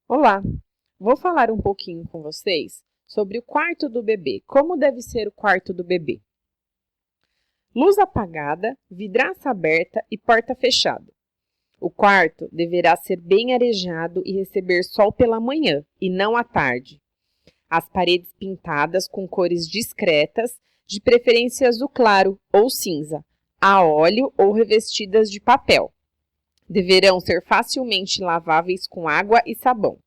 Olá, vou falar um pouquinho com vocês sobre o quarto do bebê. Como deve ser o quarto do bebê? Luz apagada, vidraça aberta e porta fechada. O quarto deverá ser bem arejado e receber sol pela manhã e não à tarde. As paredes pintadas com cores discretas, de preferência azul claro ou cinza, a óleo ou revestidas de papel. Deverão ser facilmente laváveis com água e sabão.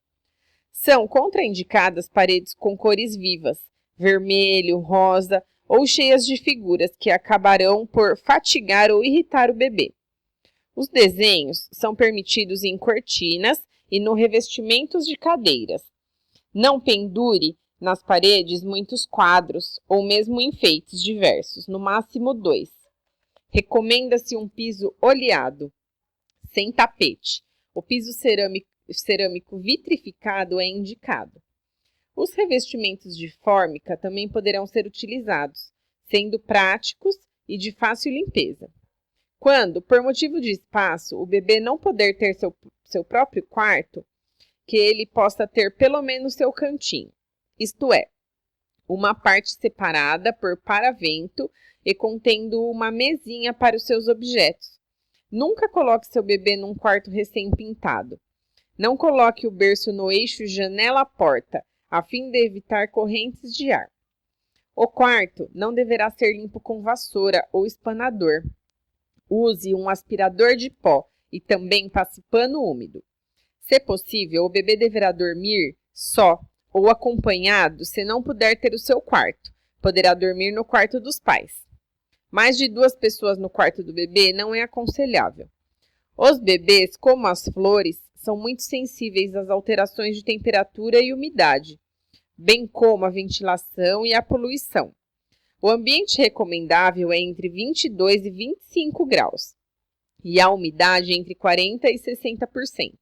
São contraindicadas paredes com cores vivas, vermelho, rosa ou cheias de figuras que acabarão por fatigar ou irritar o bebê. Os desenhos são permitidos em cortinas e no revestimentos de cadeiras. Não pendure nas paredes muitos quadros ou mesmo enfeites diversos, no máximo 2. Recomenda-se um piso oleado, sem tapete. O piso cerâmico vitrificado é indicado. Os revestimentos de fórmica também poderão ser utilizados, sendo práticos e de fácil limpeza. Quando, por motivo de espaço, o bebê não puder ter seu próprio quarto, que ele possa ter pelo menos seu cantinho, isto é, uma parte separada por paravento e contendo uma mesinha para os seus objetos. Nunca coloque seu bebê num quarto recém-pintado. Não coloque o berço no eixo janela-porta, a fim de evitar correntes de ar. O quarto não deverá ser limpo com vassoura ou espanador. Use um aspirador de pó e também passe pano úmido. Se possível, o bebê deverá dormir só ou acompanhado se não puder ter o seu quarto. Poderá dormir no quarto dos pais. Mais de 2 pessoas no quarto do bebê não é aconselhável. Os bebês, como as flores, são muito sensíveis às alterações de temperatura e umidade, bem como à ventilação e à poluição. O ambiente recomendável é entre 22 e 25 graus e a umidade entre 40% e 60%.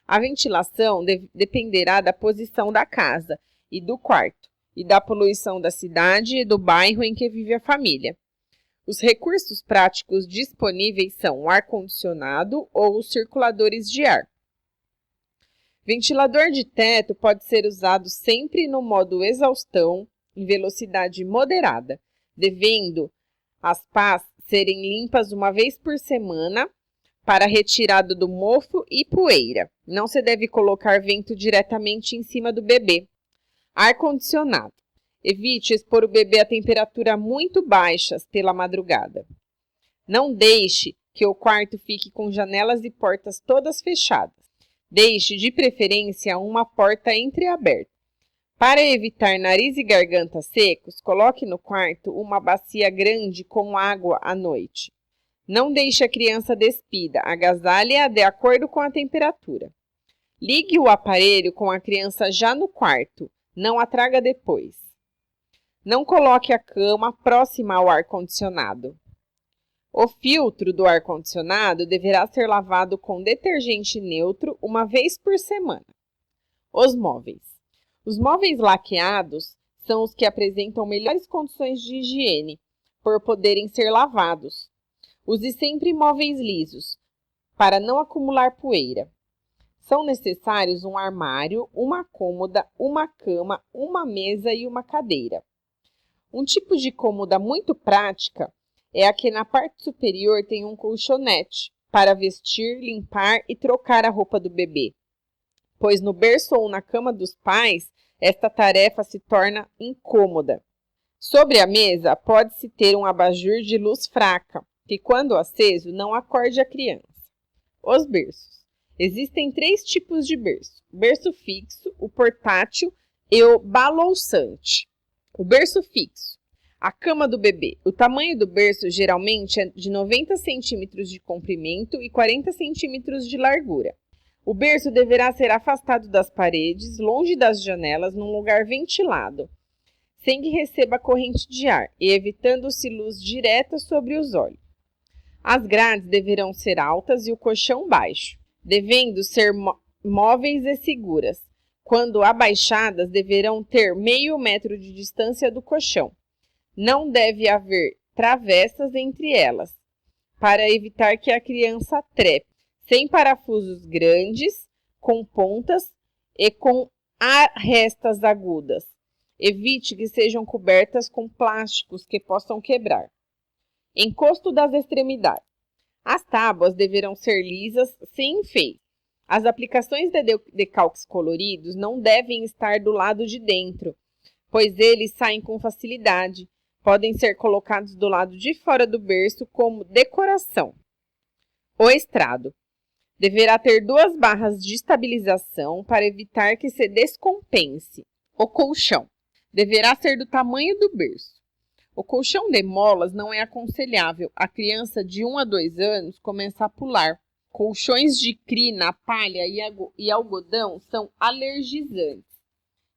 A ventilação dependerá da posição da casa e do quarto e da poluição da cidade e do bairro em que vive a família. Os recursos práticos disponíveis são o ar-condicionado ou os circuladores de ar. Ventilador de teto pode ser usado sempre no modo exaustão, em velocidade moderada, devendo as pás serem limpas uma vez por semana para retirada do mofo e poeira. Não se deve colocar vento diretamente em cima do bebê. Ar-condicionado. Evite expor o bebê a temperaturas muito baixas pela madrugada. Não deixe que o quarto fique com janelas e portas todas fechadas. Deixe, de preferência, uma porta entreaberta. Para evitar nariz e garganta secos, coloque no quarto uma bacia grande com água à noite. Não deixe a criança despida, agasalhe-a de acordo com a temperatura. Ligue o aparelho com a criança já no quarto, não a traga depois. Não coloque a cama próxima ao ar-condicionado. O filtro do ar-condicionado deverá ser lavado com detergente neutro uma vez por semana. Os móveis. Os móveis laqueados são os que apresentam melhores condições de higiene, por poderem ser lavados. Use sempre móveis lisos, para não acumular poeira. São necessários um armário, uma cômoda, uma cama, uma mesa e uma cadeira. Um tipo de cômoda muito prática é a que na parte superior tem um colchonete para vestir, limpar e trocar a roupa do bebê, pois no berço ou na cama dos pais, esta tarefa se torna incômoda. Sobre a mesa, pode-se ter um abajur de luz fraca, que quando aceso não acorde a criança. Os berços. Existem 3 tipos de berço: o berço fixo, o portátil e o balouçante. O berço fixo. A cama do bebê. O tamanho do berço geralmente é de 90 centímetros de comprimento e 40 centímetros de largura. O berço deverá ser afastado das paredes, longe das janelas, num lugar ventilado, sem que receba corrente de ar e evitando-se luz direta sobre os olhos. As grades deverão ser altas e o colchão baixo, devendo ser móveis e seguras. Quando abaixadas, deverão ter meio metro de distância do colchão. Não deve haver travessas entre elas, para evitar que a criança trepe. Sem parafusos grandes, com pontas e com arrestas agudas. Evite que sejam cobertas com plásticos que possam quebrar. Encosto das extremidades. As tábuas deverão ser lisas, sem enfeite. As aplicações de decalques coloridos não devem estar do lado de dentro, pois eles saem com facilidade. Podem ser colocados do lado de fora do berço como decoração. O estrado. Deverá ter 2 barras de estabilização para evitar que se descompense. O colchão. Deverá ser do tamanho do berço. O colchão de molas não é aconselhável. A criança de 1 a 2 anos começa a pular. Colchões de crina, palha e algodão são alergizantes.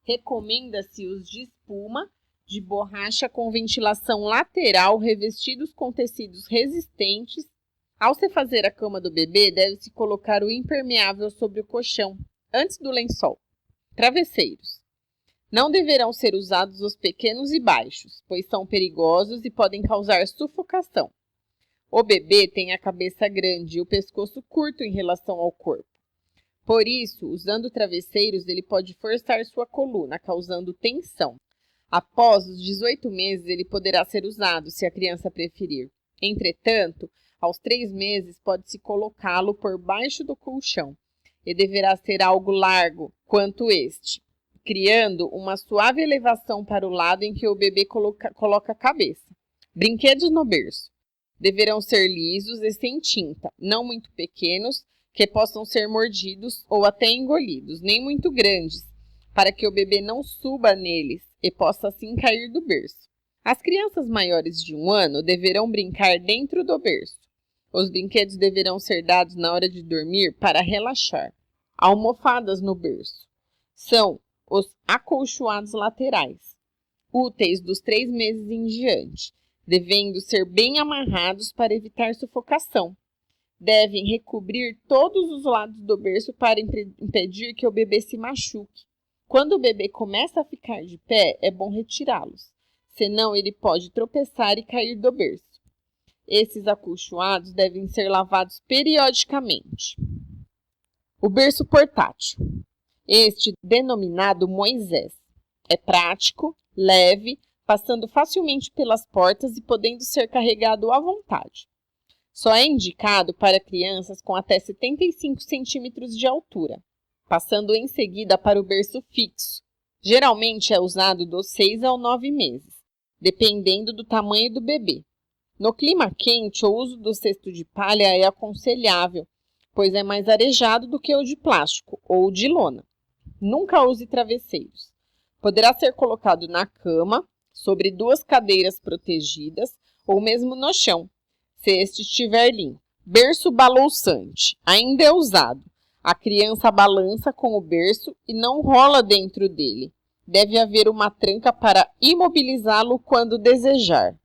Recomenda-se os de espuma, de borracha com ventilação lateral, revestidos com tecidos resistentes. Ao se fazer a cama do bebê, deve-se colocar o impermeável sobre o colchão, antes do lençol. Travesseiros. Não deverão ser usados os pequenos e baixos, pois são perigosos e podem causar sufocação. O bebê tem a cabeça grande e o pescoço curto em relação ao corpo. Por isso, usando travesseiros, ele pode forçar sua coluna, causando tensão. Após os 18 meses, ele poderá ser usado, se a criança preferir. Entretanto, aos 3 meses, pode-se colocá-lo por baixo do colchão e deverá ser algo largo quanto este, criando uma suave elevação para o lado em que o bebê coloca a cabeça. Brinquedos no berço. Deverão ser lisos e sem tinta, não muito pequenos, que possam ser mordidos ou até engolidos, nem muito grandes, para que o bebê não suba neles e possa assim cair do berço. As crianças maiores de 1 ano deverão brincar dentro do berço. Os brinquedos deverão ser dados na hora de dormir para relaxar. Almofadas no berço. São os acolchoados laterais, úteis dos 3 meses em diante, devendo ser bem amarrados para evitar sufocação. Devem recobrir todos os lados do berço para impedir que o bebê se machuque. Quando o bebê começa a ficar de pé, é bom retirá-los, senão ele pode tropeçar e cair do berço. Esses acolchoados devem ser lavados periodicamente. O berço portátil. Este, denominado Moisés, é prático, leve, passando facilmente pelas portas e podendo ser carregado à vontade. Só é indicado para crianças com até 75 centímetros de altura, passando em seguida para o berço fixo. Geralmente é usado dos 6 aos 9 meses, dependendo do tamanho do bebê. No clima quente, o uso do cesto de palha é aconselhável, pois é mais arejado do que o de plástico ou de lona. Nunca use travesseiros. Poderá ser colocado na cama, sobre 2 cadeiras protegidas ou mesmo no chão, se este estiver limpo. Berço balouçante. Ainda é usado. A criança balança com o berço e não rola dentro dele. Deve haver uma tranca para imobilizá-lo quando desejar.